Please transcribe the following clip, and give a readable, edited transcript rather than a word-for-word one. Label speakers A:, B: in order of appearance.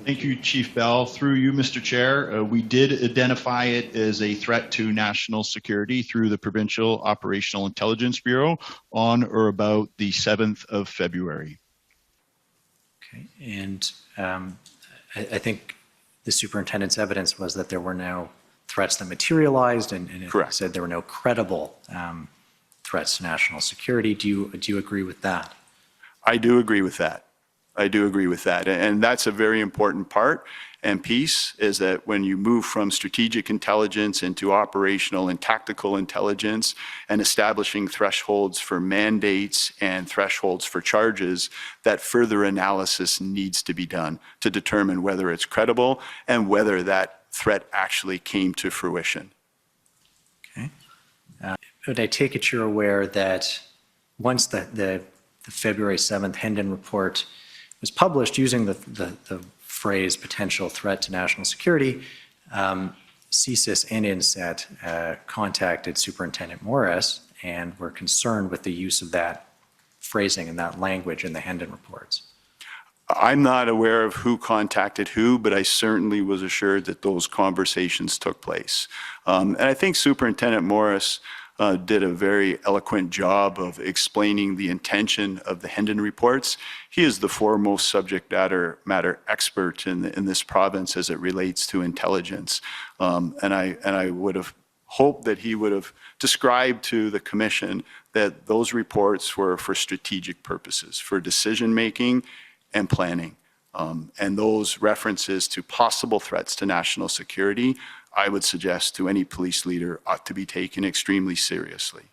A: Thank you, Chief Bell. Through you, Mr. Chair, we did identify it as a threat to national security through the Provincial Operational Intelligence Bureau on or about the 7th of February.
B: Okay, and I think the superintendent's evidence was that there were no threats that materialized, and it said there were no credible threats to national security. Do you agree with that?
C: I do agree with that. I do agree with that. And that's a very important part and piece, is that when you move from strategic intelligence into operational and tactical intelligence and establishing thresholds for mandates and thresholds for charges, that further analysis needs to be done to determine whether it's credible and whether that threat actually came to fruition.
B: Okay. But I take it you're aware that once the February 7th Hendon report was published using the phrase potential threat to national security, CSIS and INSET contacted Superintendent Morris and were concerned with the use of that phrasing and that language in the Hendon reports.
C: I'm not aware of who contacted who, but I certainly was assured that those conversations took place. And I think Superintendent Morris did a very eloquent job of explaining the intention of the Hendon reports. He is the foremost subject matter expert in this province as it relates to intelligence. And I would have hoped that he would have described to the Commission that those reports were for strategic purposes, for decision-making and planning. And those references to possible threats to national security, I would suggest to any police leader, ought to be taken extremely seriously.